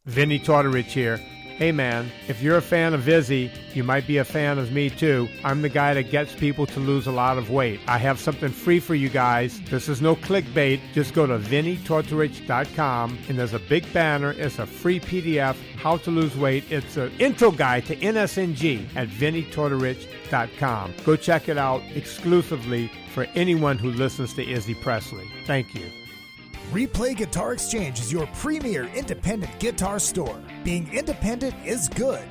Vinny Tortorich here. Hey man, if you're a fan of Izzy, you might be a fan of me too. I'm the guy that gets people to lose a lot of weight. I have something free for you guys. This is no clickbait. Just go to VinnyTortorich.com and there's a big banner. It's a free PDF, how to lose weight. It's an intro guide to NSNG at VinnyTortorich.com. Go check it out exclusively for anyone who listens to Izzy Presley. Thank you. Replay Guitar Exchange is your premier independent guitar store. Being independent is good.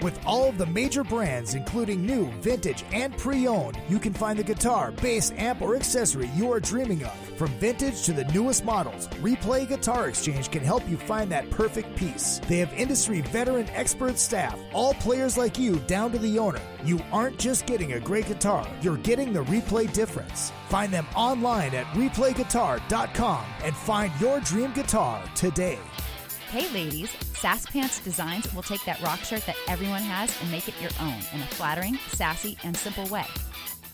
With all of the major brands, including new, vintage, and pre-owned, you can find the guitar, bass, amp, or accessory you are dreaming of. From vintage to the newest models, Replay Guitar Exchange can help you find that perfect piece. They have industry veteran expert staff, all players like you down to the owner. You aren't just getting a great guitar, you're getting the Replay difference. Find them online at replayguitar.com and find your dream guitar today. Hey ladies, Sass Pants Designs will take that rock shirt that everyone has and make it your own in a flattering, sassy, and simple way.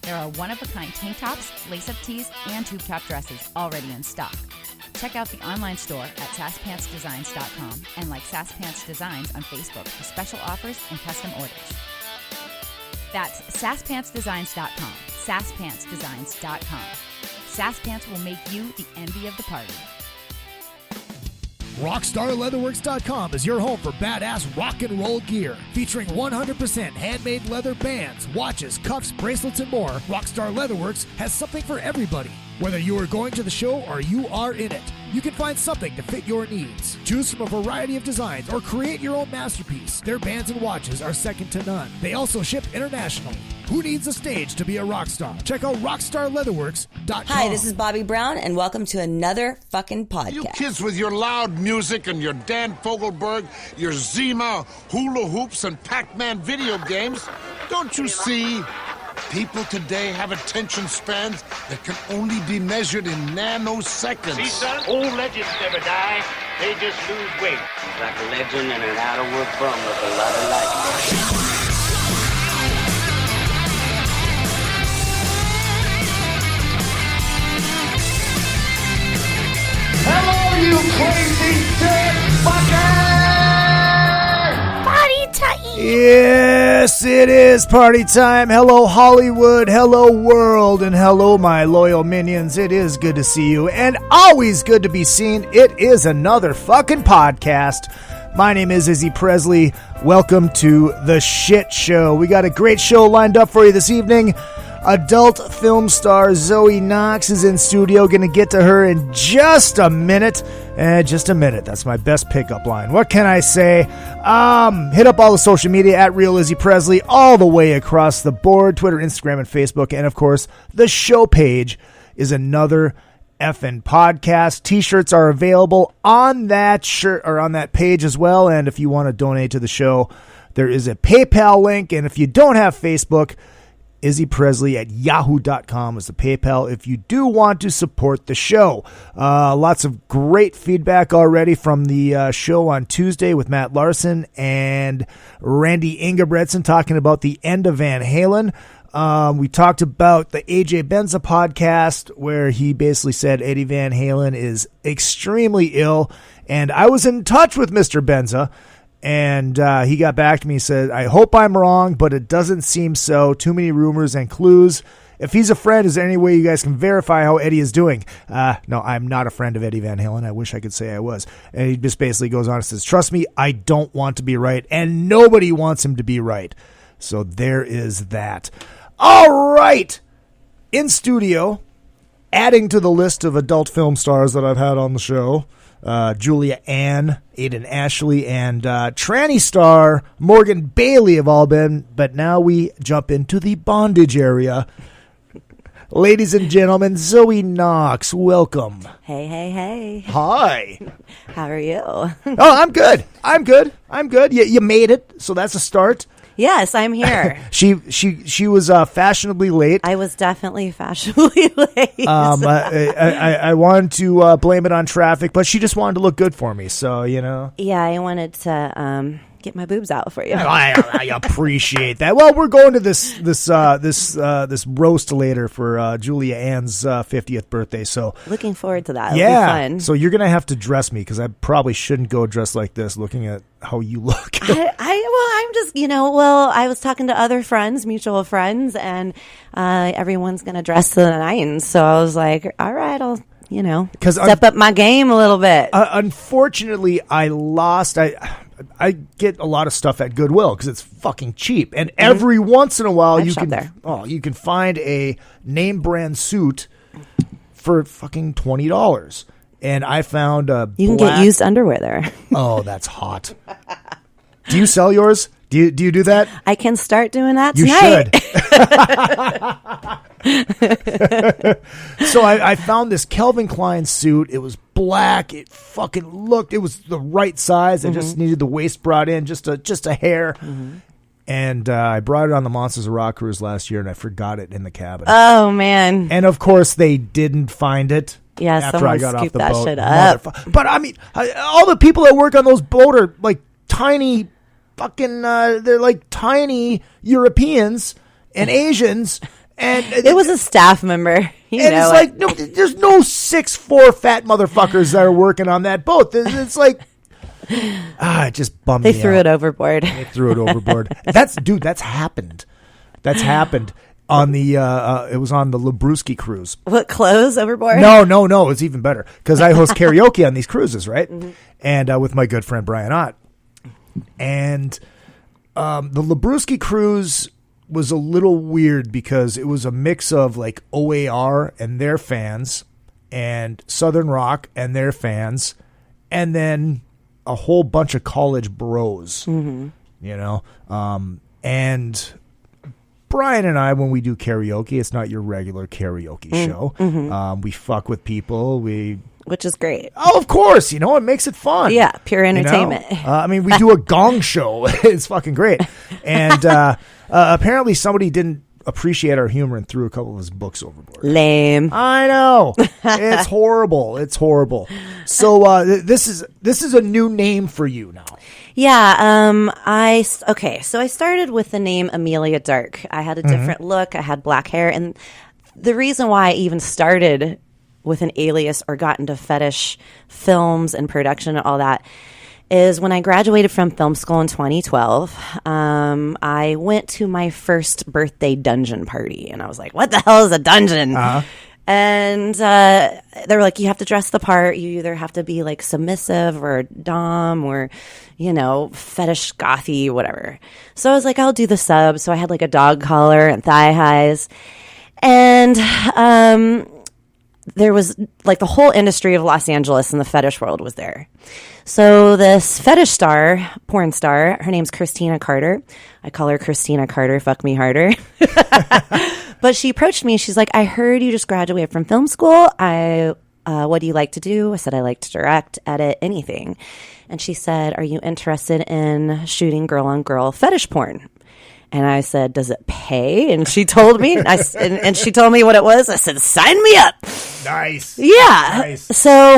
There are one-of-a-kind tank tops, lace-up tees, and tube top dresses already in stock. Check out the online store at sasspantsdesigns.com and like Sass Pants Designs on Facebook for special offers and custom orders. That's sasspantsdesigns.com, sasspantsdesigns.com. Sass Pants will make you the envy of the party. RockstarLeatherworks.com is your home for badass rock and roll gear. Featuring 100% handmade leather bands, watches, cuffs, bracelets, and more, Rockstar Leatherworks has something for everybody. Whether you are going to the show or you are in it, you can find something to fit your needs. Choose from a variety of designs or create your own masterpiece. Their bands and watches are second to none. They also ship internationally. Who needs a stage to be a rock star? Check out RockstarLeatherworks.com. Hi, this is Bobby Brown, and welcome to another fucking podcast. You kids with your loud music and your Dan Fogelberg, your Zima, hula hoops, and Pac-Man video games, don't you see? People today have attention spans that can only be measured in nanoseconds. See, son, old legends never die. They just lose weight. Like a legend and an out-of-work bum with a lot of life. Hello, you crazy dead fucker! Party time! Yes, it is party time. Hello, Hollywood. Hello, world. And hello, my loyal minions. It is good to see you and always good to be seen. It is another fucking podcast. My name is Izzy Presley. Welcome to the shit show. We got a great show lined up for you this evening. Adult film star Zoey Knoxx is in studio. Gonna get to her in just a minute. Just a minute. That's my best pickup line. What can I say? Hit up all the social media at Real Izzy Presley all the way across the board. Twitter, Instagram, and Facebook. And of course, the show page is another effing podcast. T-shirts are available on that shirt or on that page as well. And if you want to donate to the show, there is a PayPal link. And if you don't have Facebook, Izzy Presley at yahoo.com is the PayPal if you do want to support the show. Lots of great feedback already from the show on Tuesday with Matt Larson and Randy Ingebretson talking about the end of Van Halen. We talked about the AJ Benza podcast where he basically said Eddie Van Halen is extremely ill. And I was in touch with Mr. Benza. And he got back to me and said, I hope I'm wrong, but it doesn't seem so. Too many rumors and clues. If he's a friend, is there any way you guys can verify how Eddie is doing? No, I'm not a friend of Eddie Van Halen. I wish I could say I was. And he just basically goes on and says, trust me, I don't want to be right. And nobody wants him to be right. So there is that. All right. In studio, adding to the list of adult film stars that I've had on the show, Julia Ann, Aiden Ashley, and tranny star Morgan Bailey have all been, but now we jump into the bondage area. Ladies and gentlemen, Zoey Knoxx, welcome. Hey, hey, hey. Hi. How are you? Oh, I'm good. I'm good. You made it, so that's a start. Yes, I'm here. She was fashionably late. I was definitely fashionably late. I wanted to blame it on traffic, but she just wanted to look good for me. So, you know. Yeah, I wanted to get my boobs out for you. I appreciate that. Well, we're going to this roast later for Julia Ann's 50th birthday. So looking forward to that. Yeah. It'll be fun. So you're gonna have to dress me because I probably shouldn't go dressed like this. Looking at how you look. I'm just, I was talking to other friends, mutual friends, and everyone's going to dress to the nines. So I was like, all right, I'll, step up my game a little bit. Unfortunately, I lost. I get a lot of stuff at Goodwill because it's fucking cheap. And every once in a while, you can find a name brand suit for fucking $20. And I found you can get used underwear there. Oh, that's hot. Do you sell yours? Do you do that? I can start doing that tonight. You should. So I found this Calvin Klein suit. It was black. It was the right size. I just needed the waist brought in just a hair. Mm-hmm. And I brought it on the Monsters of Rock cruise last year, and I forgot it in the cabin. Oh, man. And, of course, they didn't find it. Yeah, after I got off the boat. Shit up. But, I mean, all the people that work on those boats are, like, tiny fucking, they're like tiny Europeans and Asians. And it was a staff member. It's like, no, there's no 6'4" fat motherfuckers that are working on that boat. It's like, it just bummed me out. They threw it overboard. They threw it overboard. That's happened. That's happened on the, it was on the Labruski cruise. What, clothes overboard? No, it's even better. Because I host karaoke on these cruises, right? Mm-hmm. And with my good friend Brian Ott. And the Labruski cruise was a little weird because it was a mix of like OAR and their fans and Southern Rock and their fans and then a whole bunch of college bros, and Brian and I, when we do karaoke, it's not your regular karaoke show. Mm-hmm. We fuck with people. Which is great. Oh, of course. It makes it fun. Yeah, pure entertainment. We do a gong show. It's fucking great. And apparently somebody didn't appreciate our humor and threw a couple of his books overboard. Lame. I know. It's horrible. It's horrible. So this is a new name for you now. Yeah. So I started with the name Amelia Dark. I had a different look. I had black hair. And the reason why I even started with an alias or got into fetish films and production and all that is when I graduated from film school in 2012, I went to my first birthday dungeon party. And I was like, what the hell is a dungeon? Uh-huh. And they were like, you have to dress the part. You either have to be like submissive or dom or, fetish gothy, whatever. So I was like, I'll do the sub. So I had like a dog collar and thigh highs. And there was like the whole industry of Los Angeles and the fetish world was there. So this fetish star, porn star, her name's Christina Carter. I call her Christina Carter, fuck me harder. But she approached me. She's like, I heard you just graduated from film school. What do you like to do? I said, I like to direct, edit, anything. And she said, are you interested in shooting girl-on-girl fetish porn? And I said, does it pay? And she told me, and she told me what it was. I said, sign me up. Nice. Yeah. Nice. So,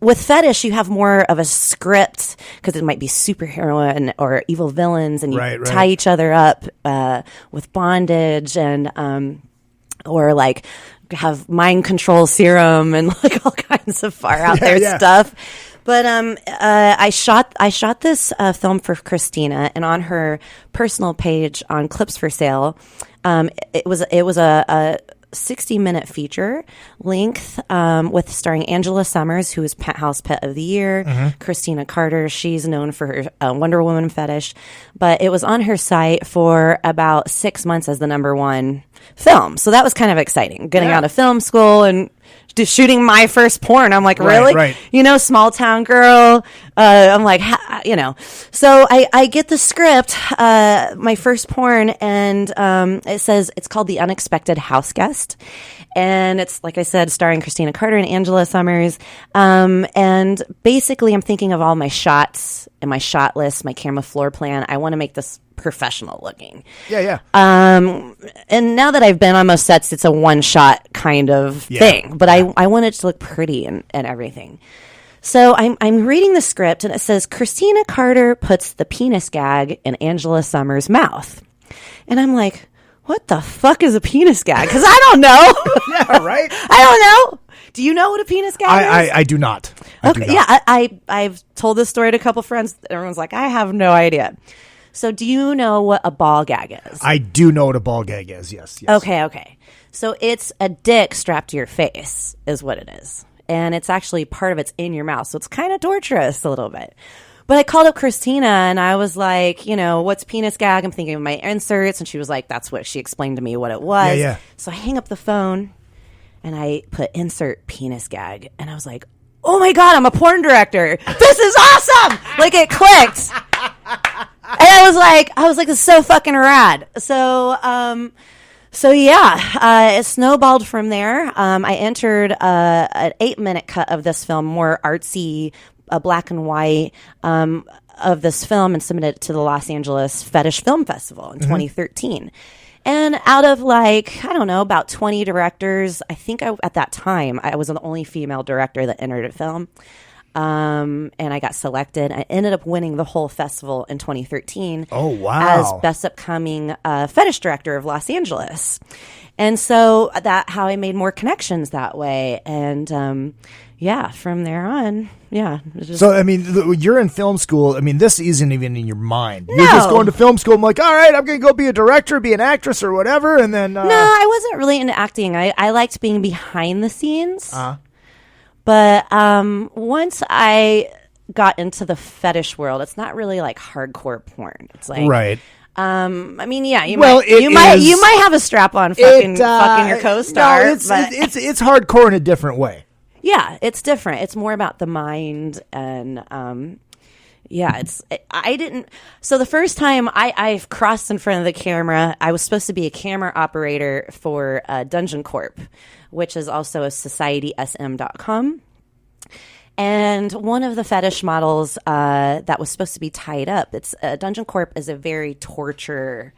with fetish, you have more of a script because it might be superhero or evil villains, and you tie each other up with bondage and or like have mind control serum and like all kinds of far out there stuff. But I shot this film for Christina, and on her personal page on Clips for Sale, it was a 60-minute feature length with starring Angela Summers, who is Penthouse Pet of the Year, Christina Carter. She's known for her Wonder Woman fetish, but it was on her site for about 6 months as the #1 film. So that was kind of exciting, getting out of film school and shooting my first porn. I'm like, really? Right. Small town girl. I'm like, So I get the script, my first porn, and it says it's called The Unexpected House Guest. And it's, like I said, starring Christina Carter and Angela Summers. And basically, I'm thinking of all my shots and my shot list, my camera floor plan. I want to make this professional looking. Yeah. And now that I've been on most sets, it's a one shot kind of thing, but I want it to look pretty and everything. So I'm reading the script, and it says Christina Carter puts the penis gag in Angela Summers' mouth. And I'm like, what the fuck is a penis gag? Because I don't know. Yeah, right? I don't know. Do you know what a penis gag is? I do not. Yeah, I've told this story to a couple friends. Everyone's like, I have no idea. So do you know what a ball gag is? I do know what a ball gag is, yes. Okay. So it's a dick strapped to your face is what it is. And it's actually part of it's in your mouth. So it's kind of torturous a little bit. But I called up Christina and I was like, what's penis gag? I'm thinking of my inserts. And she was like, that's what she explained to me what it was. Yeah. So I hang up the phone and I put insert penis gag. And I was like, oh my God, I'm a porn director. This is awesome. Like it clicked. And I was like, this is so fucking rad. So yeah, it snowballed from there. I entered an 8-minute cut of this film, more artsy, black and white of this film, and submitted it to the Los Angeles Fetish Film Festival in 2013. And out of about 20 directors, I think at that time, I was the only female director that entered a film. And I got selected. I ended up winning the whole festival in 2013. Oh, wow. As Best Upcoming Fetish Director of Los Angeles. And so how I made more connections that way. And from there on, So, you're in film school. This isn't even in your mind. No. You're just going to film school. I'm like, all right, I'm going to go be a director, be an actress or whatever. And then... No, I wasn't really into acting. I liked being behind the scenes. But once I got into the fetish world, it's not really like hardcore porn. It's like... Right. You might have a strap on fucking your co-star. No, it's hardcore in a different way. Yeah, it's different. It's more about the mind, and So the first time I crossed in front of the camera, I was supposed to be a camera operator for Dungeon Corp, which is also a societysm.com. And one of the fetish models that was supposed to be tied up, Dungeon Corp is a very torture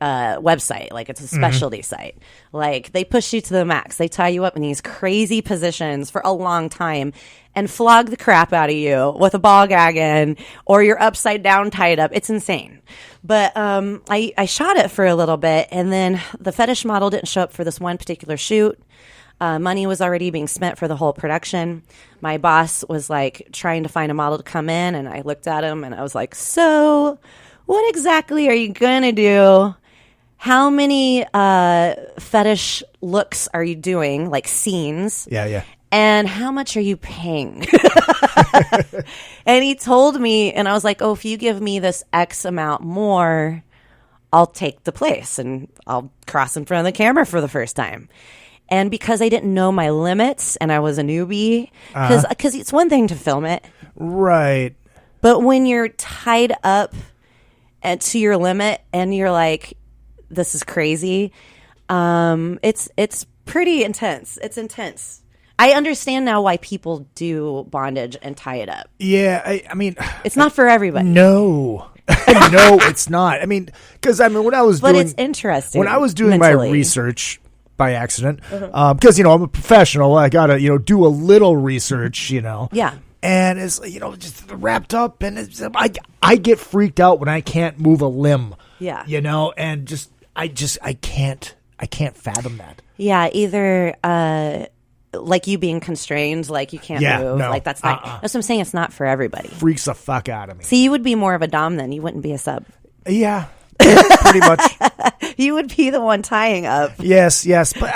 website. Like, it's a specialty site. Like, they push you to the max. They tie you up in these crazy positions for a long time and flog the crap out of you with a ball gag in, or you're upside down tied up. It's insane. But I shot it for a little bit, and then the fetish model didn't show up for this one particular shoot. Money was already being spent for the whole production. My boss was like trying to find a model to come in, and I looked at him and I was like, so what exactly are you going to do? How many fetish looks are you doing, like scenes? Yeah. And how much are you paying? And he told me, and I was like, if you give me this X amount more, I'll take the place and I'll cross in front of the camera for the first time. And because I didn't know my limits and I was a newbie, because it's one thing to film it. Right. But when you're tied up to your limit and you're like, this is crazy, it's pretty intense. It's intense. I understand now why people do bondage and tie it up. Yeah, it's not for everybody. No. No, it's not. Because when I was but it's interesting. When I was doing mentally. my research by accident, because I'm a professional, I gotta do a little research, Yeah. And it's just wrapped up, and I get freaked out when I can't move a limb. Yeah. And I can't fathom that. Yeah, either like you being constrained, like you can't move, no, like that's not. That's what I'm saying. It's not for everybody. Freaks the fuck out of me. See, you would be more of a dom then. You wouldn't be a sub. Yeah, pretty much. You would be the one tying up. Yes, but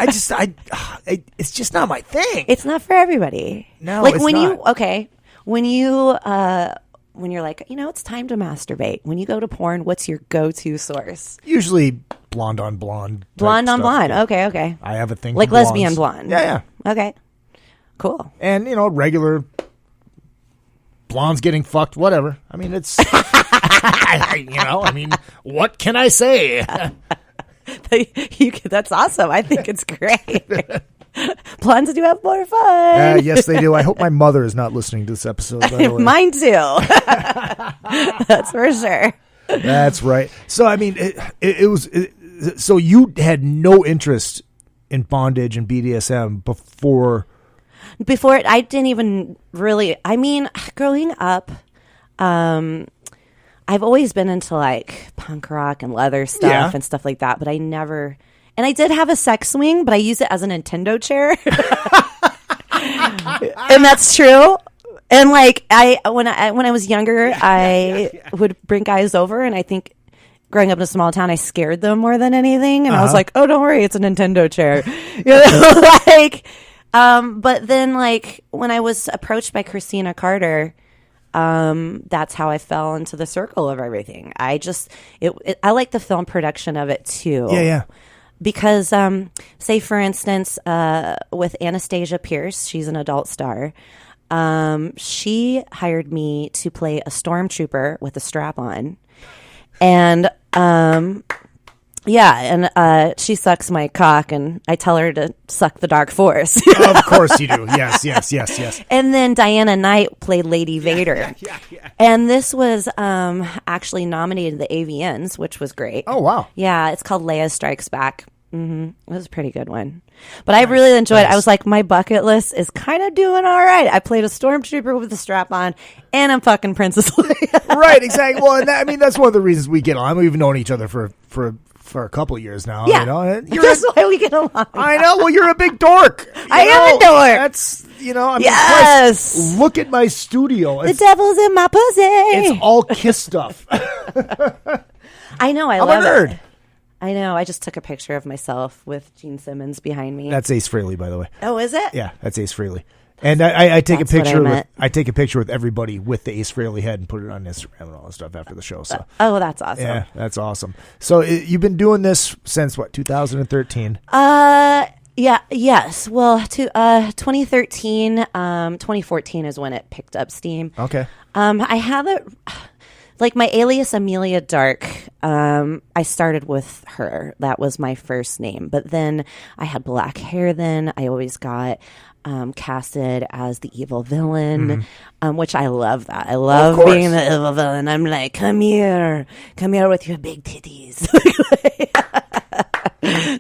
it's just not my thing. It's not for everybody. No, like it's when not. when you're like, it's time to masturbate. When you go to porn, what's your go-to source? Usually blonde on blonde. Blonde on stuff. blonde. Yeah. Okay. I have a thing like for blondes. lesbian blonde. Yeah. Okay. Cool. And regular blondes getting fucked. Whatever. It's. What can I say? That's awesome. I think it's great. Blondes do have more fun. Yes, they do. I hope my mother is not listening to this episode. By the way. Mine too. That's for sure. That's right. So, so you had no interest in bondage and BDSM before Before, I didn't even really, I mean, growing up, I've always been into like punk rock and leather stuff and stuff like that, but I never, and I did have a sex swing, but I use it as a Nintendo chair. And that's true. And like when I was younger, I would bring guys over, and I think growing up in a small town, I scared them more than anything. And I was like, "Oh, don't worry, it's a Nintendo chair." But then like when I was approached by Christina Carter, that's how I fell into the circle of everything. I like the film production of it too. Yeah. Because, say for instance, with Anastasia Pierce, she's an adult star. She hired me to play a stormtrooper with a strap on, and she sucks my cock, and I tell her to suck the Dark Force. Of course you do. Yes. And then Diana Knight played Lady Vader. Yeah. And this was actually nominated to the AVNs, which was great. Oh, wow. Yeah, it's called Leia Strikes Back. It was a pretty good one. But I really enjoyed it. I was like, my bucket list is kind of doing all right. I played a stormtrooper with a strap on, and I'm fucking Princess Leia. Right, exactly. Well, and that's one of the reasons we get on. We've known each other for a couple of years now. Yeah, you know? that's why we get along. I know. Well, you're a big dork. I am a dork. That's, yes. Christ, look at my studio. The devil's in my pussy. It's all Kiss stuff. I know. I'm a nerd. It. I know. I just took a picture of myself with Gene Simmons behind me. That's Ace Frehley, by the way. Oh, is it? Yeah, that's Ace Frehley. And I take a picture. I take a picture with everybody with the Ace Frehley head and put it on Instagram and all that stuff after the show. So, that's awesome. Yeah, that's awesome. So you've been doing this since what? 2013. Yes. Well, 2013. 2014 is when it picked up steam. Okay. I have it. Like my alias Amelia Dark, I started with her. That was my first name. But then I had black hair then. I always got casted as the evil villain, which I love that. I love being the evil villain. I'm like, come here with your big titties.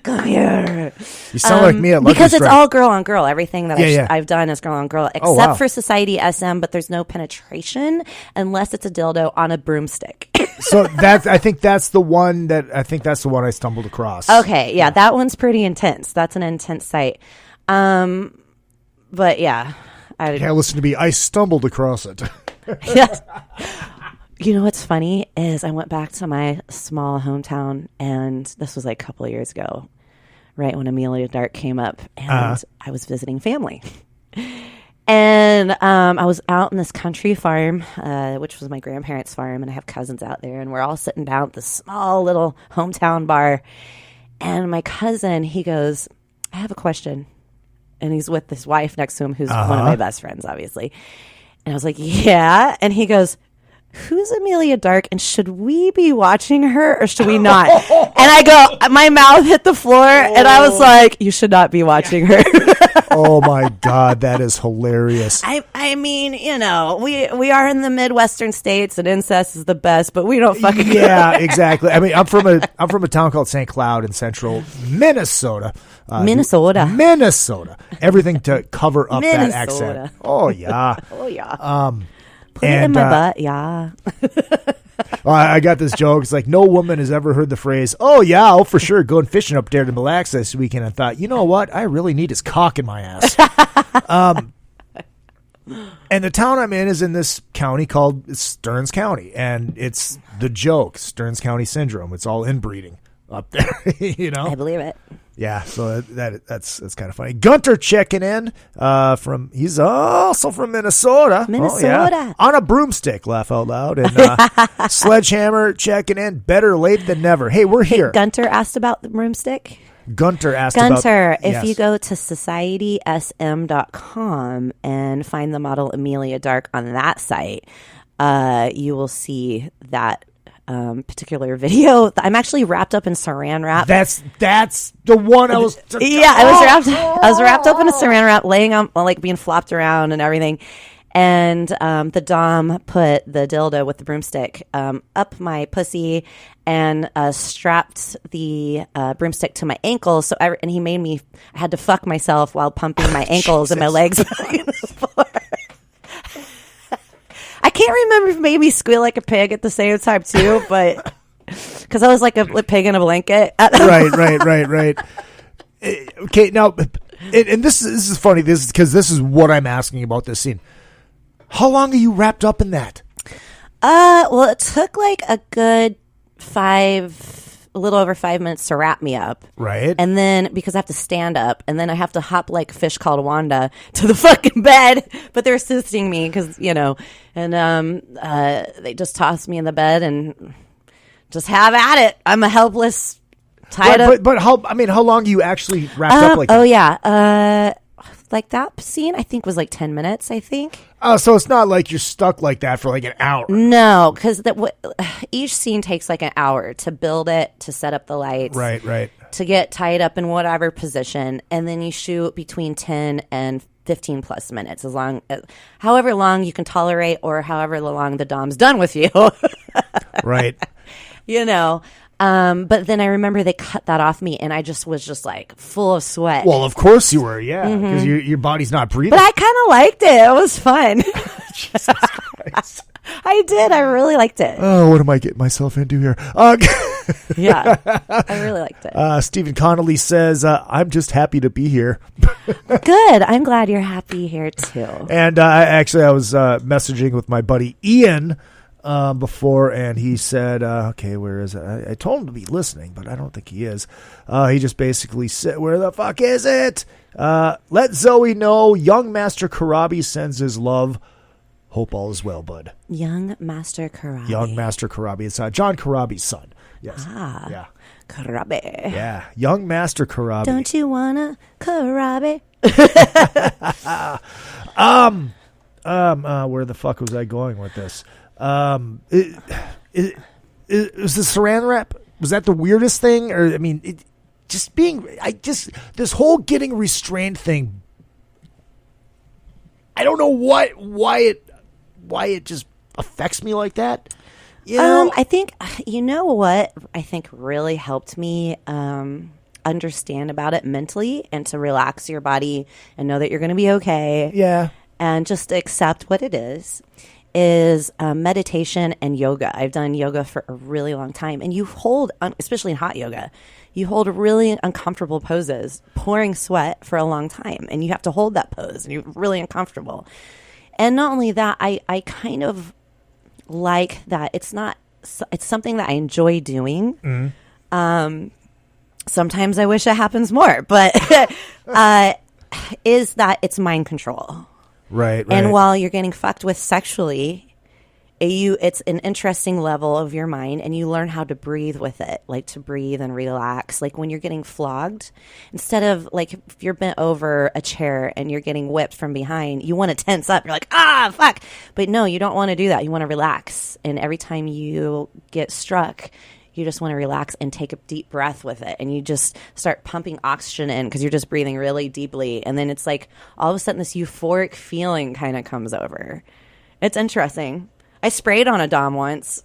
Come here. You sound like me at Lucky because Strike. it's all girl on girl. Everything that I've done is girl on girl, except for Society SM. But there's no penetration unless it's a dildo on a broomstick. So I think that's the one I stumbled across. Okay, yeah, that one's pretty intense. That's an intense site. But yeah, listen to me. I stumbled across it. Yes. You know what's funny is I went back to my small hometown, and this was like a couple of years ago, right when Amelia Dark came up, and I was visiting family. And I was out in this country farm, which was my grandparents' farm, and I have cousins out there, and we're all sitting down at this small little hometown bar. And my cousin, he goes, I have a question. And he's with his wife next to him, who's one of my best friends, obviously. And I was like, yeah. And he goes, who's Amelia Dark, and should we be watching her or should we not? And I go, my mouth hit the floor, and I was like, you should not be watching her. Oh my God, that is hilarious. I mean, we are in the Midwestern states, and incest is the best, but we don't fucking exactly. I mean, I'm from a town called St. Cloud in central Minnesota. Minnesota. Everything to cover up that accent. Oh yeah. Oh yeah. Put it in my butt, yeah. I got this joke. It's like, no woman has ever heard the phrase, oh, yeah, I'll for sure going fishing up there to Mille Lacs this weekend, and thought, you know what? I really need his cock in my ass. And the town I'm in is in this county called Stearns County, and it's the joke, Stearns County syndrome. It's all inbreeding up there, I believe it. Yeah, so that's kind of funny. Gunter checking in he's also from Minnesota. Oh, yeah. On a broomstick, laugh out loud. And Sledgehammer checking in, better late than never. Hey, we're here. Gunter asked about the broomstick. Gunter, if you go to societysm.com and find the model Amelia Dark on that site, you will see that particular video. I'm actually wrapped up in saran wrap. That's the one I was. I was wrapped up in a saran wrap, laying on, like being flopped around and everything. And the dom put the dildo with the broomstick up my pussy and strapped the broomstick to my ankles. And he made me, I had to fuck myself while pumping my ankles and my legs back in the floor. I can't remember if it made me squeal like a pig at the same time too, but because I was like a pig in a blanket. Right. Okay, now, and this is funny. This is what I'm asking about this scene. How long are you wrapped up in that? Well, it took like a good a little over 5 minutes to wrap me up. Right. And then, because I have to stand up, and then I have to hop like a fish called Wanda to the fucking bed. But they're assisting me because, and they just toss me in the bed and just have at it. I'm a helpless, tied up. But how long are you actually wrapped up like that? Oh, yeah. Like that scene, I think, was like 10 minutes, I think. Oh, so it's not like you're stuck like that for like an hour. No, because each scene takes like an hour to build it, to set up the lights. Right. To get tied up in whatever position. And then you shoot between 10 and 15 plus minutes, however long you can tolerate or however long the dom's done with you. Right. But then I remember they cut that off me, and I was just like full of sweat. Well, of course you were, yeah, because your body's not breathing. But I kind of liked it. It was fun. Jesus Christ. I did. I really liked it. Oh, what am I getting myself into here? Yeah, I really liked it. Stephen Connolly says, I'm just happy to be here. Good. I'm glad you're happy here, too. And I was messaging with my buddy Ian before, and he said, okay, where is it? I told him to be listening, but I don't think he is. He just basically said, where the fuck is it? Let Zoe know young Master Karabi sends his love. Hope all is well, bud. Young Master Karabi. Young Master Karabi. It's John Karabi's son. Yes. Ah. Yeah. Karabi. Yeah. Young Master Karabi. Don't you wanna Karabi? Where the fuck was I going with this? Was the saran wrap? Was that the weirdest thing? Or this whole getting restrained thing. I don't know why it just affects me like that. I think, what I think really helped me understand about it mentally and to relax your body and know that you're going to be okay. Yeah. And just accept what it is meditation and yoga. I've done yoga for a really long time. And you hold, especially in hot yoga, you hold really uncomfortable poses, pouring sweat for a long time. And you have to hold that pose and you're really uncomfortable. And not only that, I kind of like that it's something that I enjoy doing. Mm-hmm. Sometimes I wish it happens more, but is that it's mind control. Right. And while you're getting fucked with sexually, it's an interesting level of your mind, and you learn how to breathe with it, like to breathe and relax. Like when you're getting flogged, instead of like if you're bent over a chair and you're getting whipped from behind, you want to tense up. You're like, fuck. But no, you don't want to do that. You want to relax. And every time you get struck, you just want to relax and take a deep breath with it. And you just start pumping oxygen in because you're just breathing really deeply. And then it's like all of a sudden this euphoric feeling kind of comes over. It's interesting. I sprayed on a dom once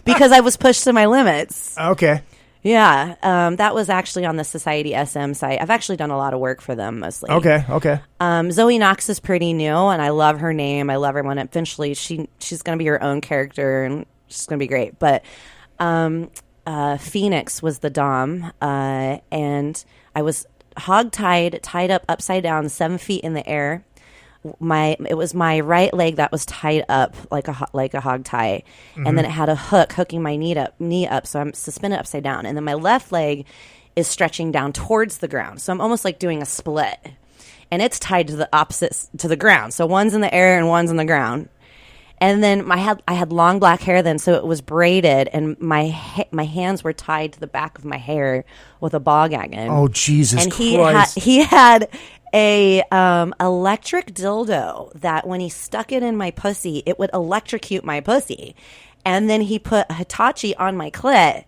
because I was pushed to my limits. Okay. Yeah. That was actually on the Society SM site. I've actually done a lot of work for them mostly. Okay. Zoey Knoxx is pretty new, and I love her name. I love her when eventually she's going to be her own character, and she's going to be great. But Phoenix was the dom, and I was hog-tied, tied up upside down, 7 feet in the air. It was my right leg that was tied up like a hog tie, mm-hmm. and then it had a hook hooking my knee up, so I'm suspended upside down, and then my left leg is stretching down towards the ground, so I'm almost like doing a split, and it's tied to the opposite to the ground, so one's in the air and one's on the ground. And then I had long black hair then, so it was braided, and my hands were tied to the back of my hair with a ball gag in. Oh, Jesus Christ. And he had a electric dildo that when he stuck it in my pussy, it would electrocute my pussy. And then he put Hitachi on my clit,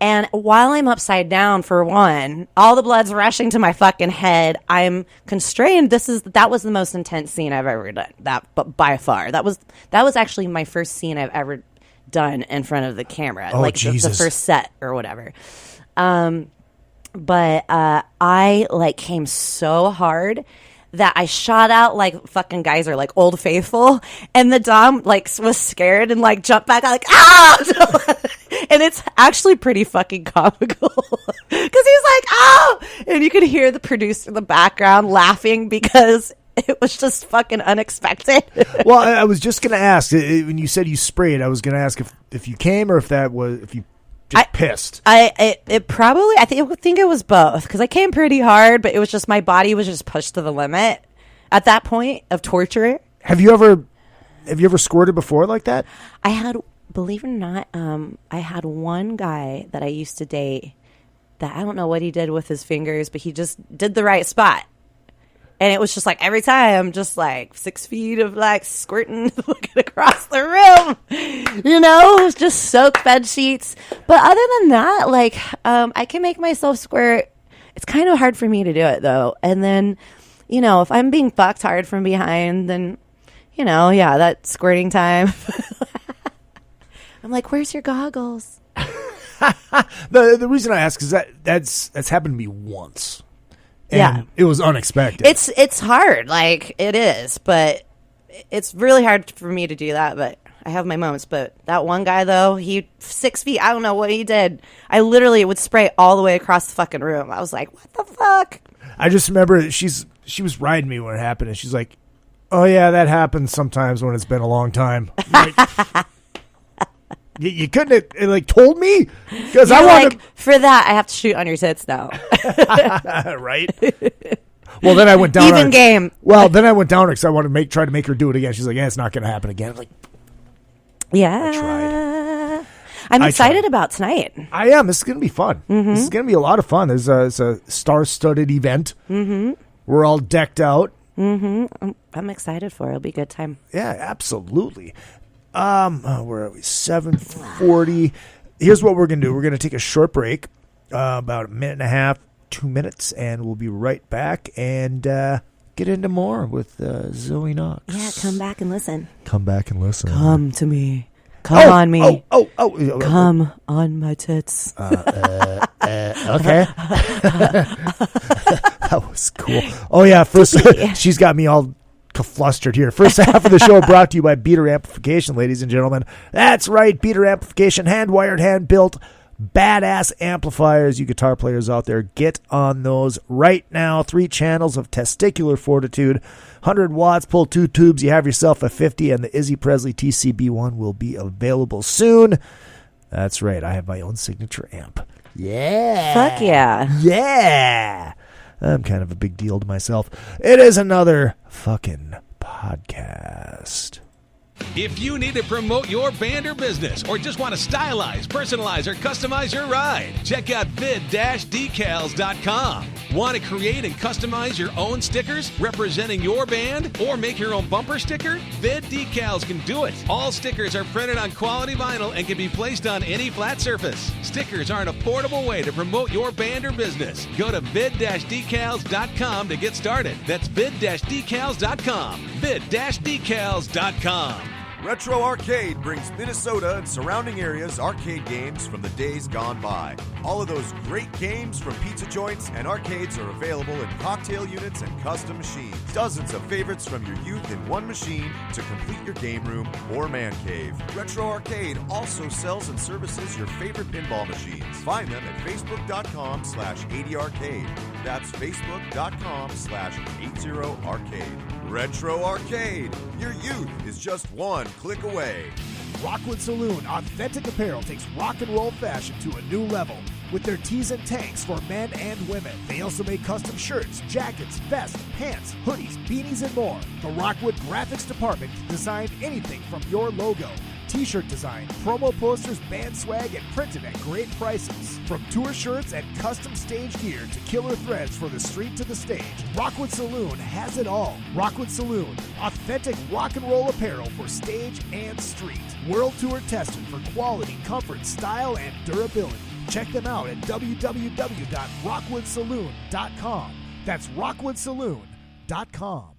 And while I'm upside down, for one, all the blood's rushing to my fucking head. I'm constrained. That was the most intense scene I've ever done. But by far, that was actually my first scene I've ever done in front of the camera, Oh, like the first set or whatever. But I like came so hard that I shot out like fucking Geyser, like Old Faithful, and the Dom like was scared and like jumped back, like ah, and it's actually pretty fucking comical because he's like oh, and you could hear the producer in the background laughing because it was just fucking unexpected. Well, I was just gonna ask when you said you sprayed. I was gonna ask if you came or if you just pissed. I think it was both because I came pretty hard, but it was just my body was just pushed to the limit at that point of torture. Have you ever squirted before like that? I had, believe it or not, I had one guy that I used to date that I don't know what he did with his fingers, but he just did the right spot. And it was just like every time, just like 6 feet of like squirting looking across the room. You know, it was just soaked bed sheets. But other than that, like I can make myself squirt. It's kind of hard for me to do it though. And then, you know, if I'm being fucked hard from behind, then, you know, yeah, that squirting time. I'm like, where's your goggles? The reason I ask is that's happened to me once. And yeah, it was unexpected. It's hard, like it is, but it's really hard for me to do that. But I have my moments. But that one guy though, he 6 feet. I don't know what he did. I literally would spray all the way across the fucking room. I was like, what the fuck? I just remember she was riding me when it happened, and she's like, "Oh yeah, that happens sometimes when it's been a long time." Like, you couldn't have like told me because I wanted like, for that I have to shoot on your tits now. Right. Well, then I went down. Even game. Well, then I went down because I wanted to try to make her do it again. She's like, "Yeah, it's not going to happen again." I'm like, yeah, I tried. I'm excited about tonight. I am. This is going to be fun. Mm-hmm. This is going to be a lot of fun. It's a star-studded event. Mm-hmm. We're all decked out. Mm-hmm. I'm excited for it. It'll be a good time. Yeah, absolutely. Where are we? 7:40. Here's what we're going to do. We're going to take a short break, about a minute and a half, 2 minutes, and we'll be right back and get into more with Zoey Knoxx. Yeah, come back and listen. Come back and listen. Come to me. Come on me. Oh. Come on my tits. Okay. That was cool. Oh, yeah. First, she's got me all flustered here. First half of the show brought to you by Beater Amplification, ladies and gentlemen. That's right, Beater Amplification, hand-wired, hand-built, badass amplifiers. You guitar players out there, get on those right now. 3 channels of testicular fortitude, 100 watts, pull 2 tubes. You have yourself a 50, and the Izzy Presley TCB1 will be available soon. That's right, I have my own signature amp. Yeah. Fuck yeah. Yeah. I'm kind of a big deal to myself. It is another fucking podcast. If you need to promote your band or business, or just want to stylize, personalize, or customize your ride, check out vid-decals.com. Want to create and customize your own stickers representing your band, or make your own bumper sticker? Vid Decals can do it. All stickers are printed on quality vinyl and can be placed on any flat surface. Stickers are an affordable way to promote your band or business. Go to vid-decals.com to get started. That's vid-decals.com. vid-decals.com. Retro Arcade brings Minnesota and surrounding areas arcade games from the days gone by. All of those great games from pizza joints and arcades are available in cocktail units and custom machines. Dozens of favorites from your youth in one machine to complete your game room or man cave. Retro Arcade also sells and services your favorite pinball machines. Find them at facebook.com/80arcade. That's facebook.com/80arcade. Retro Arcade. Your youth is just one click away. Rockwood Saloon Authentic Apparel takes rock and roll fashion to a new level with their tees and tanks for men and women. They also make custom shirts, jackets, vests, pants, hoodies, beanies, and more. The Rockwood Graphics Department can design anything from your logo, t-shirt design, promo posters, band swag, and printed at great prices. From tour shirts and custom stage gear to killer threads for the street to the stage, Rockwood Saloon has it all. Rockwood Saloon, authentic rock and roll apparel for stage and street. World tour tested for quality, comfort, style, and durability. Check them out at www.rockwoodsaloon.com. That's rockwoodsaloon.com.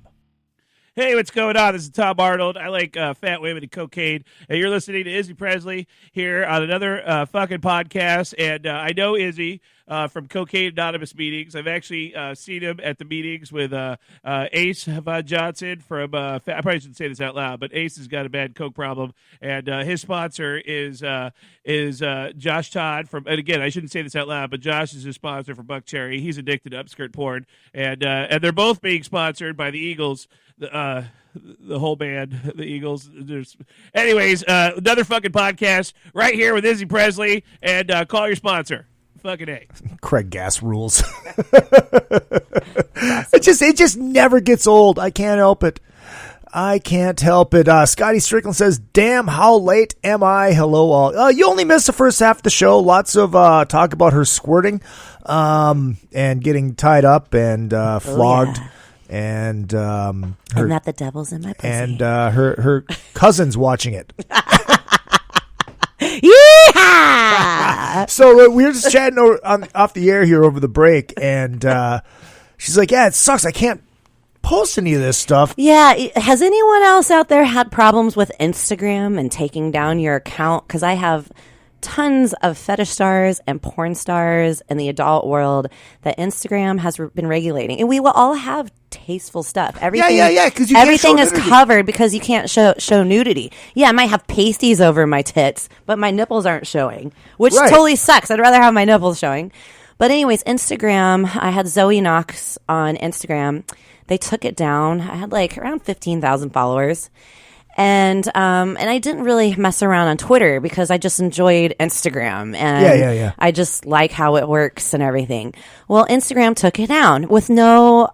Hey, what's going on? This is Tom Arnold. I like fat women and cocaine. And you're listening to Izzy Presley here on another fucking podcast. And I know Izzy from Cocaine Anonymous meetings. I've actually seen him at the meetings with Ace Von Johnson from, I probably shouldn't say this out loud, but Ace has got a bad coke problem. And his sponsor is Josh Todd from, and again, I shouldn't say this out loud, but Josh is his sponsor for Buck Cherry. He's addicted to upskirt porn. And they're both being sponsored by the Eagles. The whole band, the Eagles. Anyways, another fucking podcast right here with Izzy Presley, and call your sponsor. Fucking A. Craig Gass rules. It just never gets old. I can't help it. Scotty Strickland says, damn, how late am I? Hello, all. You only missed the first half of the show. Lots of talk about her squirting and getting tied up and flogged. Oh, yeah. And and that the devil's in my pussy. And her cousin's watching it. Yeehaw! So we were just chatting off the air here over the break, and she's like, yeah, it sucks. I can't post any of this stuff. Yeah. Has anyone else out there had problems with Instagram and taking down your account? Because I have tons of fetish stars and porn stars in the adult world that Instagram has been regulating, and we will all have tasteful stuff. Everything, because everything is covered because you can't show nudity. Yeah, I might have pasties over my tits, but my nipples aren't showing, which totally sucks. I'd rather have my nipples showing. But anyways, Instagram. I had Zoey Knoxx on Instagram. They took it down. I had like around 15,000 followers. And I didn't really mess around on Twitter because I just enjoyed Instagram. And I just like how it works and everything. Well, Instagram took it down with no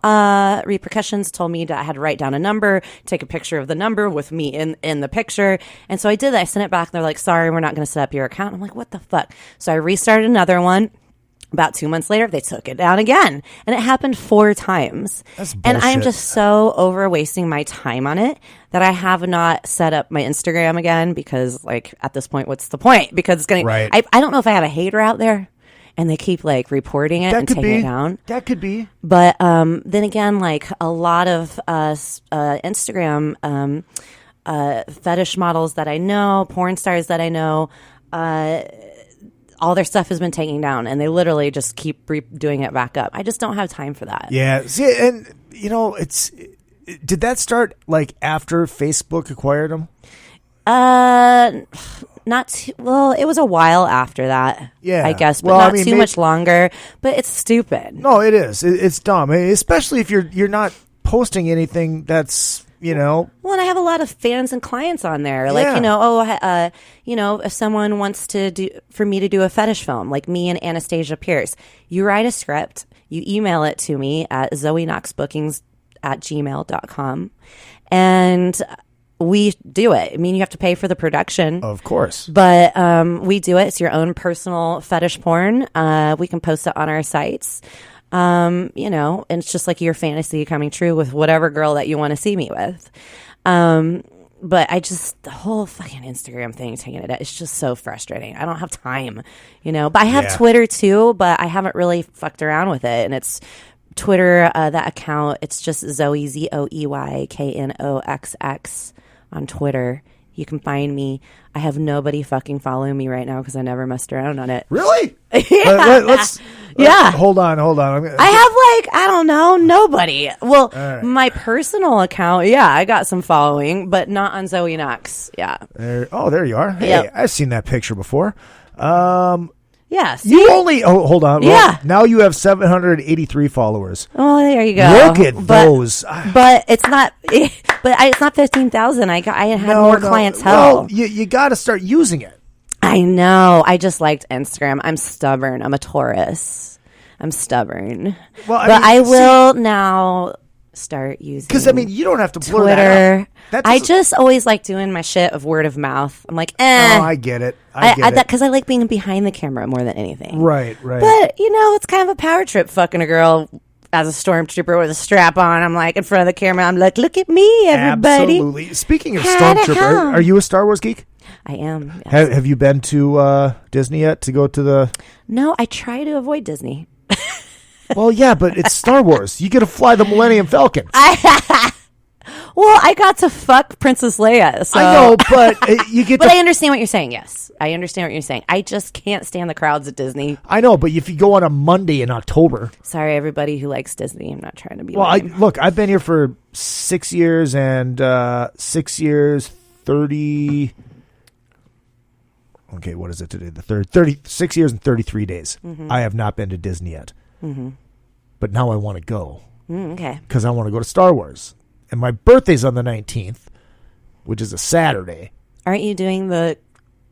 repercussions, told me that I had to write down a number, take a picture of the number with me in the picture. And so I did that. I sent it back and they're like, sorry, we're not going to set up your account. I'm like, what the fuck? So I restarted another one. About 2 months later, they took it down again. And it happened 4 times. That's bullshit. And I'm just so over wasting my time on it that I have not set up my Instagram again because, like, at this point, what's the point? Because it's going to... I don't know if I have a hater out there and they keep, like, reporting it and taking it down. That could be. But then again, like, a lot of Instagram fetish models that I know, porn stars that I know... all their stuff has been taken down, and they literally just keep doing it back up. I just don't have time for that. Yeah. See, and, you know, did that start, like, after Facebook acquired them? Not too, well, it was a while after that. Yeah. I guess, but not too much longer. But it's stupid. No, it is. It's dumb, especially if you're not posting anything that's... You know, well, and I have a lot of fans and clients on there. Like, if someone wants for me to do a fetish film, like me and Anastasia Pierce, you write a script, you email it to me at zoeknoxxbookings@gmail.com, and we do it. I mean, you have to pay for the production, of course, but we do it. It's your own personal fetish porn. We can post it on our sites. And it's just like your fantasy coming true with whatever girl that you want to see me with. But the whole fucking Instagram thing, taking it out, it's just so frustrating. I don't have time, but I have Twitter too, but I haven't really fucked around with it. And it's Twitter, that account, it's just Zoey, ZoeyKnoxx on Twitter. You can find me. I have nobody fucking following me right now because I never messed around on it. Really? Yeah. Let's hold on. I have I don't know, nobody. Well, my personal account, I got some following, but not on Zoey Knoxx. Yeah. There you are. Hey, yep. I've seen that picture before. Yeah. See? You only hold on. Well, yeah. Now you have 783 followers. Oh, there you go. Look at those. But it's not. But it's not 15,000. I had more clientele. Well, you got to start using it. I know. I just liked Instagram. I'm stubborn. I'm a Taurus. I'm stubborn. Well, I will now start using. Because you don't have to blur Twitter. I just always like doing my shit of word of mouth. I'm like, Oh, I get it. I get it. Because I like being behind the camera more than anything. Right. But it's kind of a power trip fucking a girl as a stormtrooper with a strap on. I'm like in front of the camera. I'm like, look at me, everybody. Absolutely. Speaking of stormtrooper, are you a Star Wars geek? I am. Yes. Have you been to Disney yet to go to the... No, I try to avoid Disney. Well, yeah, but it's Star Wars. You get to fly the Millennium Falcon. Well, I got to fuck Princess Leia. So. I know, but you get But I understand what you're saying, yes. I understand what you're saying. I just can't stand the crowds at Disney. I know, but if you go on a Monday in October... Sorry, everybody who likes Disney. I'm not trying to be lame. Look, I've been here for 6 years and 6 years, 30... Okay, what is it today? The third, 36 years and 33 days. Mm-hmm. I have not been to Disney yet. Mm-hmm. But now I want to go. Okay. Because I want to go to Star Wars. And my birthday's on the 19th, which is a Saturday. Aren't you doing the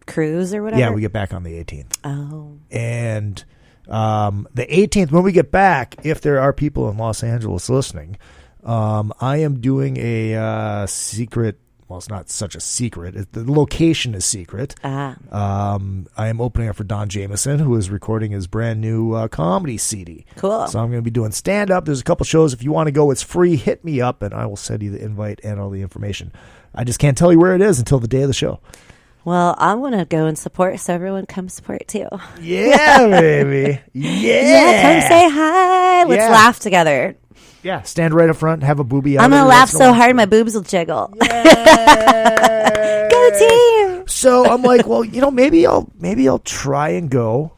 cruise or whatever? Yeah, we get back on the 18th. Oh. And the 18th, when we get back, if there are people in Los Angeles listening, I am doing a secret... Well, it's not such a secret. The location is secret. I am opening up for Don Jameson, who is recording his brand new comedy CD. Cool. So I'm going to be doing stand-up. There's a couple shows. If you want to go, it's free. Hit me up, and I will send you the invite and all the information. I just can't tell you where it is until the day of the show. Well, I want to go and support, so everyone come support, too. Yeah, baby. Yeah, come say hi. Let's laugh together. Yeah, stand right up front, have a boobie out. I'm going to laugh so hard my boobs will jiggle. Go team! So I'm like, well, maybe I'll try and go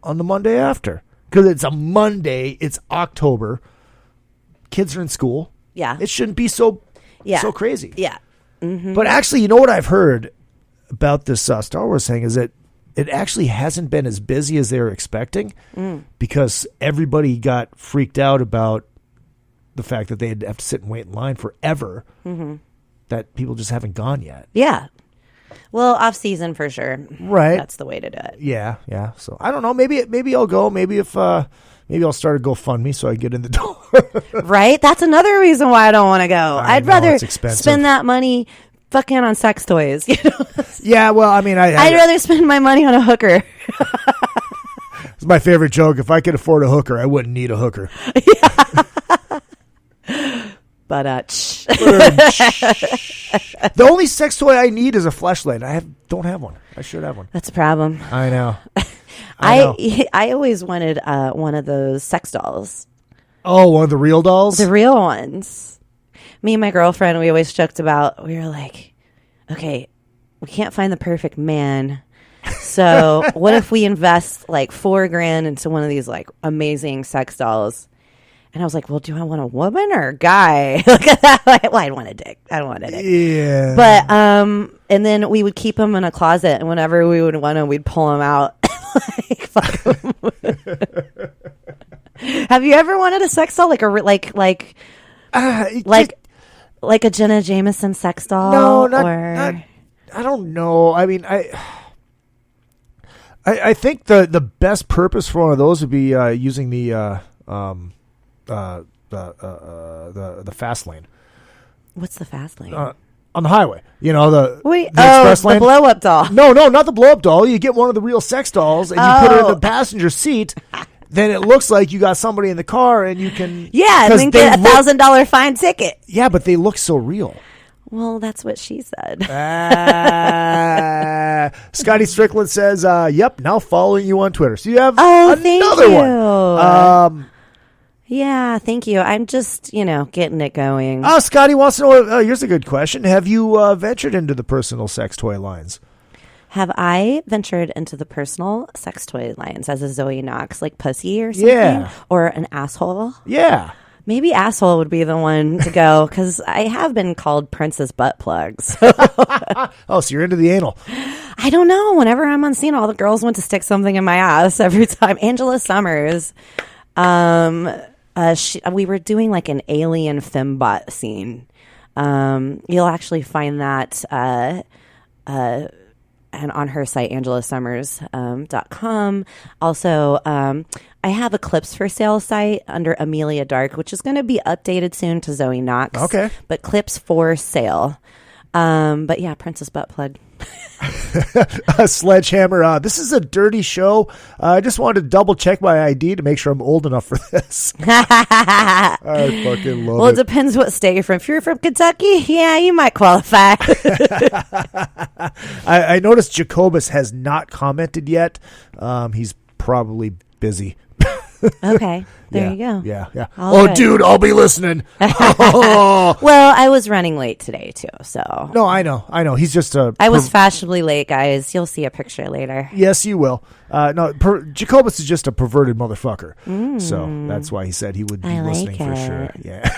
on the Monday after. Because it's a Monday, it's October. Kids are in school. Yeah. It shouldn't be so crazy. Yeah. Mm-hmm. But actually, you know what I've heard about this Star Wars thing is that it actually hasn't been as busy as they were expecting because everybody got freaked out about the fact that they'd have to sit and wait in line forever, that people just haven't gone yet. Yeah. Well, off season for sure. Right. That's the way to do it. Yeah, yeah. So I don't know. Maybe I'll go. Maybe I'll start a GoFundMe so I get in the door. Right? That's another reason why I don't want to go. I'd rather spend that money fucking on sex toys. Yeah, well, I mean, I'd rather spend my money on a hooker. It's my favorite joke. If I could afford a hooker, I wouldn't need a hooker. Yeah. But the only sex toy I need is a fleshlight. I don't have one. I should have one. That's a problem. I know. I always wanted one of those sex dolls. Oh, one of the real dolls? The real ones. Me and my girlfriend, we always joked about, we were like, okay, we can't find the perfect man. So what if we invest like $4,000 into one of these like amazing sex dolls? And I was like, well, do I want a woman or a guy? Look at that. Well, I want a dick. I don't want a dick. Yeah. But, and then we would keep them in a closet, and whenever we would want them, we'd pull them out. Like, fuck 'em. Have you ever wanted a sex doll? Like a Jenna Jameson sex doll? No, not I don't know. I mean, I think the best purpose for one of those would be using the fast lane. What's the fast lane? On the highway. You know, the express lane. The blow up doll. No, not the blow up doll. You get one of the real sex dolls and you put her in the passenger seat. Then it looks like you got somebody in the car and you can... Yeah, and then get a $1,000 fine ticket. Yeah, but they look so real. Well, that's what she said. Scotty Strickland says, yep, now following you on Twitter. So you have another one. Yeah, thank you. I'm just, getting it going. Oh, Scotty wants to know, here's a good question. Have you ventured into the personal sex toy lines? Have I ventured into the personal sex toy lines as a Zoey Knoxx, like pussy or something? Yeah. Or an asshole? Yeah. Maybe asshole would be the one to go, because I have been called Princess Butt Plugs. Oh, so you're into the anal. I don't know. Whenever I'm on scene, all the girls want to stick something in my ass every time. Angela Summers. We were doing like an alien fembot scene. You'll actually find that and on her site, AngelaSummers.com. Also, I have a clips for sale site under Amelia Dark, which is going to be updated soon to Zoey Knoxx. Okay. But clips for sale. But yeah, Princess Butt Plug. A Sledgehammer. This is a dirty show. I just wanted to double check my ID to make sure I'm old enough for this. I fucking love it. Well, it depends what state you're from. If you're from Kentucky, yeah, you might qualify. I noticed Jacobus has not commented yet. He's probably busy. Okay, there you go. Yeah. All good. Dude, I'll be listening. Well, I was running late today too, so. No, I know. He's just a. I was fashionably late, guys. You'll see a picture later. Yes, you will. Jacobus is just a perverted motherfucker, so that's why he said he would be listening for sure. Yeah.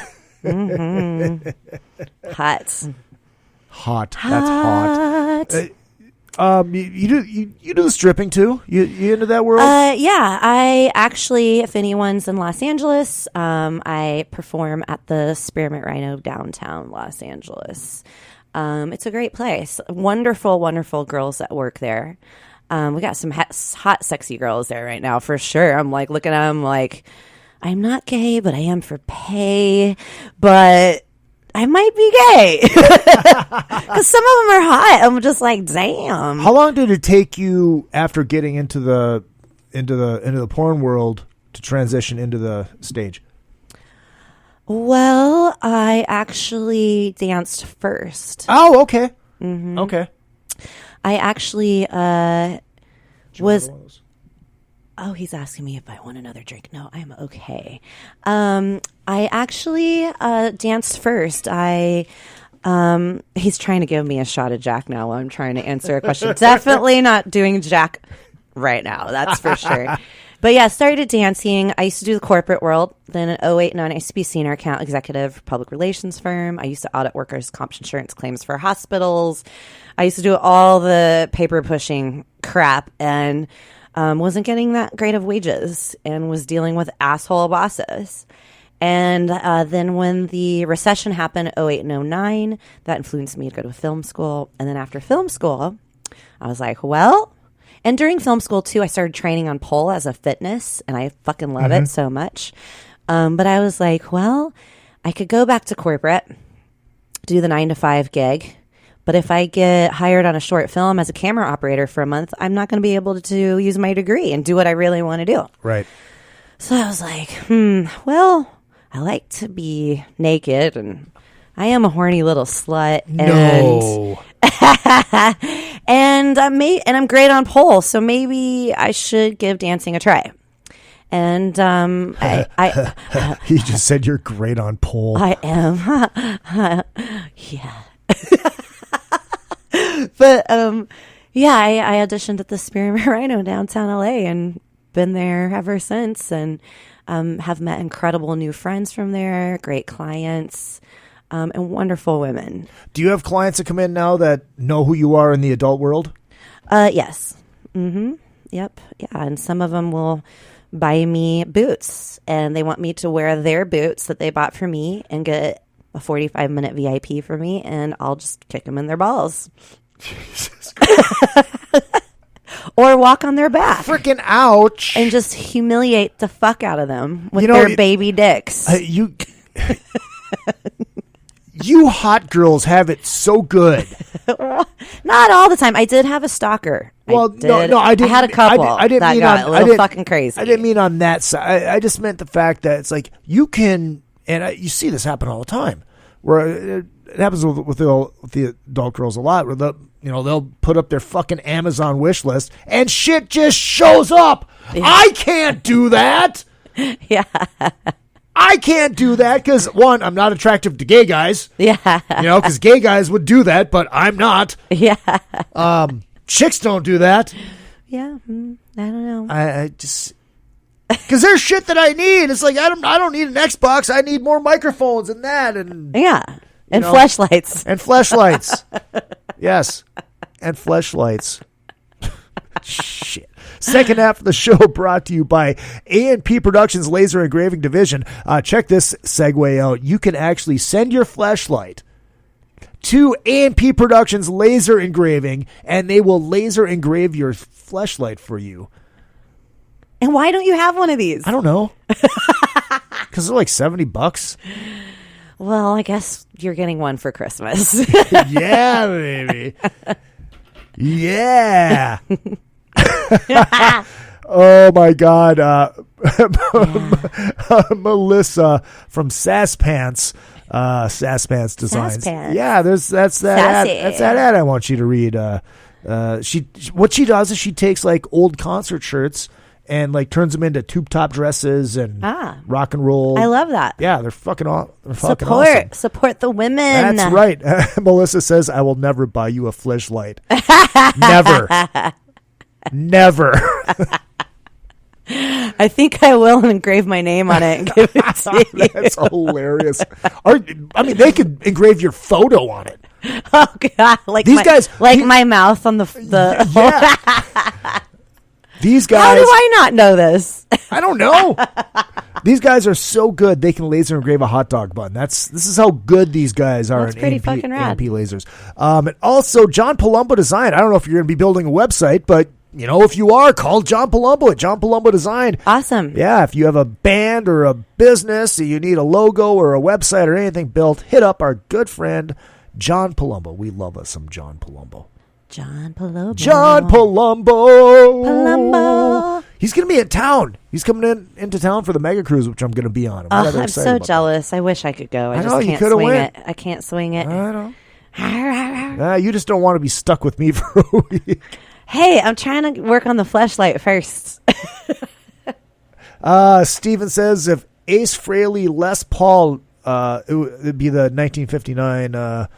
Mm-hmm. Hot. That's hot. You do the stripping too? You into that world? Yeah. I actually, if anyone's in Los Angeles, I perform at the Spearmint Rhino downtown Los Angeles. It's a great place. Wonderful, wonderful girls that work there. We got some hot, sexy girls there right now for sure. I'm like looking at them like, I'm not gay, but I am for pay. But I might be gay because some of them are hot. I'm just like, damn. How long did it take you after getting into the porn world to transition into the stage? Well, I actually danced first. Oh, okay. Mm-hmm. Okay. I actually was. Oh, he's asking me if I want another drink. No, I'm okay. I actually danced first. He's trying to give me a shot of Jack now while I'm trying to answer a question. Definitely not doing Jack right now. That's for sure. But yeah, started dancing. I used to do the corporate world. Then in 2008, I used to be senior account executive for public relations firm. I used to audit workers' comp insurance claims for hospitals. I used to do all the paper pushing crap and wasn't getting that great of wages and was dealing with asshole bosses. And then when the recession happened, 2008 and 2009, that influenced me to go to film school. And then after film school, I was like, well, and during film school too, I started training on pole as a fitness, and I fucking love it so much. But I was like, well, I could go back to corporate, do the 9-to-5 gig. But if I get hired on a short film as a camera operator for a month, I'm not going to be able to use my degree and do what I really want to do. Right. So I was like, well, I like to be naked, and I am a horny little slut. No. And I'm great on pole, so maybe I should give dancing a try. And he just said you're great on pole. I am. Yeah. But yeah, I auditioned at the Spearmint Rhino downtown LA and been there ever since, and have met incredible new friends from there, great clients, and wonderful women. Do you have clients that come in now that know who you are in the adult world? Yes. Mm-hmm. Yep. Yeah, and some of them will buy me boots, and they want me to wear their boots that they bought for me and get a 45-minute VIP for me, and I'll just kick them in their balls. Jesus Christ. Or walk on their back. Freaking ouch. And just humiliate the fuck out of them with their baby dicks. You hot girls have it so good. Not all the time. I did have a stalker. Well, no, I didn't. I had a couple. I didn't that mean got on, a little fucking crazy. I didn't mean on that side. I just meant the fact that it's like you can, and you see this happen all the time. Where it happens with the adult girls a lot. Where they'll put up their fucking Amazon wish list and shit just shows up. Yeah. I can't do that. Yeah. I can't do that because, one, I'm not attractive to gay guys. Yeah. Because gay guys would do that, but I'm not. Yeah. Chicks don't do that. Yeah. I don't know. I just... Because there's shit that I need. It's like, I don't need an Xbox. I need more microphones and that. And yeah. And fleshlights. And fleshlights. Yes. And fleshlights. Shit. Second half of the show brought to you by A&P Productions Laser Engraving Division. Check this segue out. You can actually send your fleshlight to A&P Productions Laser Engraving, and they will laser engrave your fleshlight for you. And why don't you have one of these? I don't know. Because they're like $70. Well, I guess you're getting one for Christmas. Yeah, baby. Yeah. Oh my God. Melissa from Sass Pants Designs. Sass Pants. Yeah, that's that ad. That's that ad I want you to read. What she does is she takes like old concert shirts and like turns them into tube top dresses and rock and roll. I love that. Yeah, they're fucking awesome. Support the women. That's right. Melissa says, I will never buy you a fleshlight. Never. I think I will engrave my name on it and give it to you. That's hilarious. They could engrave your photo on it. Oh God! My mouth on the. Yeah. These guys. How do I not know this? I don't know. These guys are so good they can laser engrave a hot dog bun. This is how good these guys are. That's pretty fucking rad. AMP lasers. And also John Palumbo Design. I don't know if you're going to be building a website, but if you are, call John Palumbo at John Palumbo Design. Awesome. Yeah, if you have a band or a business, you need a logo or a website or anything built, hit up our good friend John Palumbo. We love us some John Palumbo. John Palumbo. He's going to be in town. He's coming into town for the Mega Cruise, which I'm going to be on. I'm so jealous. I wish I could go. I just can't swing it. I can't swing it. I know. You just don't want to be stuck with me for a week. Hey, I'm trying to work on the fleshlight first. Steven says if Ace Frehley Les Paul, it would be the 1959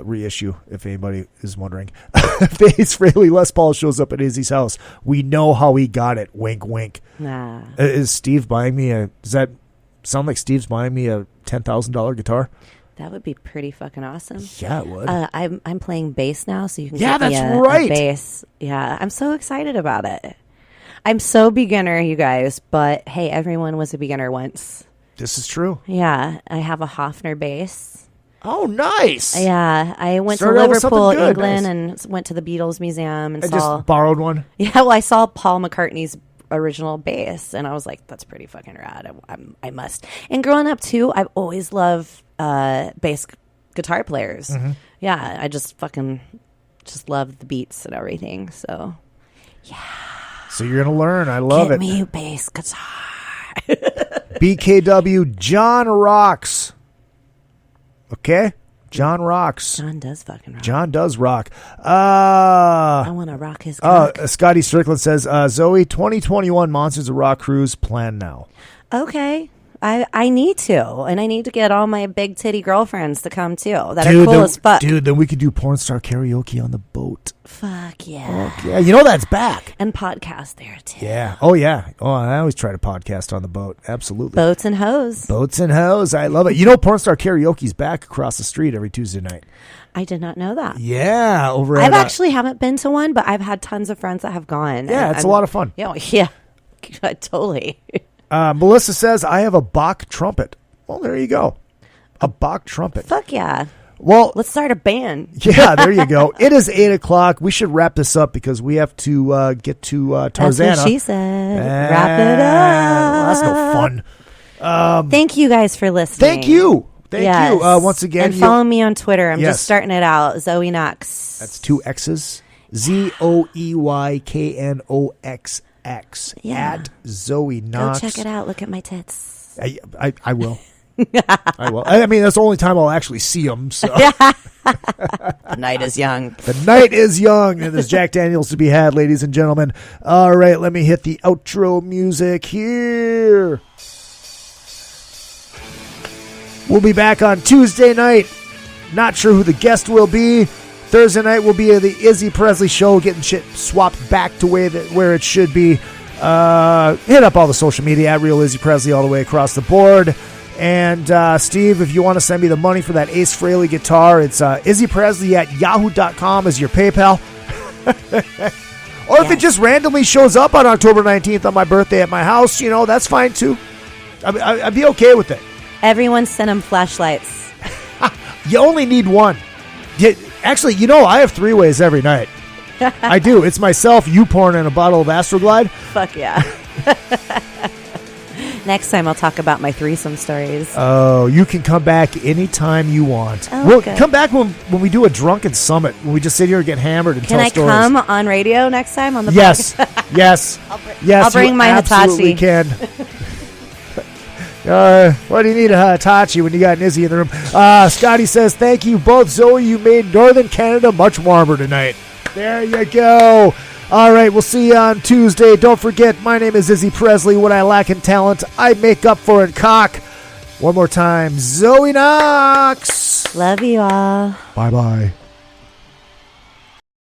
reissue, if anybody is wondering. If Ace Frehley Les Paul shows up at Izzy's house, we know how he got it. Wink, wink. Nah. Is Steve buying me does that sound like Steve's buying me a $10,000 guitar? That would be pretty fucking awesome. Yeah, it would. I'm playing bass now, so you can get me that's a right. bass. Yeah, I'm so excited about it. I'm so beginner, you guys, but hey, everyone was a beginner once. This is true. Yeah, I have a Hofner bass. Oh, nice. Yeah, I went to Liverpool, England, and went to the Beatles Museum and saw. Just borrowed one? Yeah, well, I saw Paul McCartney's original bass, and I was like, that's pretty fucking rad. I must. And growing up, too, I've always loved bass guitar players. Mm-hmm. Yeah, I just love the beats and everything. So, yeah. So you're gonna learn. I love it. Get me a bass guitar. BKW John rocks. Okay, John rocks. John does fucking rock. John does rock. I want to rock his cock. Scotty Strickland says, Zoey, 2021 Monsters of Rock cruise plan now. Okay. I need to, and I need to get all my big titty girlfriends to come too that are cool as fuck. Dude, then we could do porn star karaoke on the boat. Fuck yeah. Fuck yeah. That's back. And podcast there too. Yeah. Oh, yeah. Oh, I always try to podcast on the boat. Absolutely. Boats and hoes. Boats and hoes. I love it. Porn star karaoke's back across the street every Tuesday night. I did not know that. Yeah. I've actually haven't been to one, but I've had tons of friends that have gone. Yeah, it's a lot of fun. Yeah. Totally. Melissa says, I have a Bach trumpet. Well, there you go. A Bach trumpet. Fuck yeah. Well, let's start a band. Yeah, there you go. It is 8:00. We should wrap this up because we have to get to Tarzana. That's what she said. Wrap it up. Well, that's no fun. Thank you guys for listening. Thank you. Thank you. Once again. And follow me on Twitter. I'm just starting it out. Zoey Knoxx. That's 2 X's. ZOEYKNOXX. At Zoey Knoxx. Go check it out. Look at my tits. I will. I will. I mean, that's the only time I'll actually see them. So. The night is young. The night is young, and there's Jack Daniels to be had, ladies and gentlemen. All right, let me hit the outro music here. We'll be back on Tuesday night. Not sure who the guest will be. Thursday night will be the Izzy Presley Show, getting shit swapped back to where it should be. Hit up all the social media at Real Izzy Presley all the way across the board. And Steve, if you want to send me the money for that Ace Frehley guitar, it's izzypresley@yahoo.com is your PayPal. Or if it just randomly shows up on October 19th on my birthday at my house, that's fine too. I'd be okay with it. Everyone send them flashlights. You only need one. Actually, I have 3 ways every night. I do. It's myself, you porn, and a bottle of Astroglide. Fuck yeah. Next time I'll talk about my threesome stories. Oh, you can come back anytime you want. Oh, we'll good. come back when we do a drunken summit, when we just sit here and get hammered and Can tell I stories. come on radio next time on the Yes, podcast? yes, yes. I'll bring you my absolutely Hitachi. can. What do you need a Hitachi when you got an Izzy in the room? Scotty says, thank you both, Zoe. You made Northern Canada much warmer tonight. There you go. All right, we'll see you on Tuesday. Don't forget, my name is Izzy Presley. What I lack in talent, I make up for in cock. One more time, Zoey Knoxx. Love you all. Bye-bye.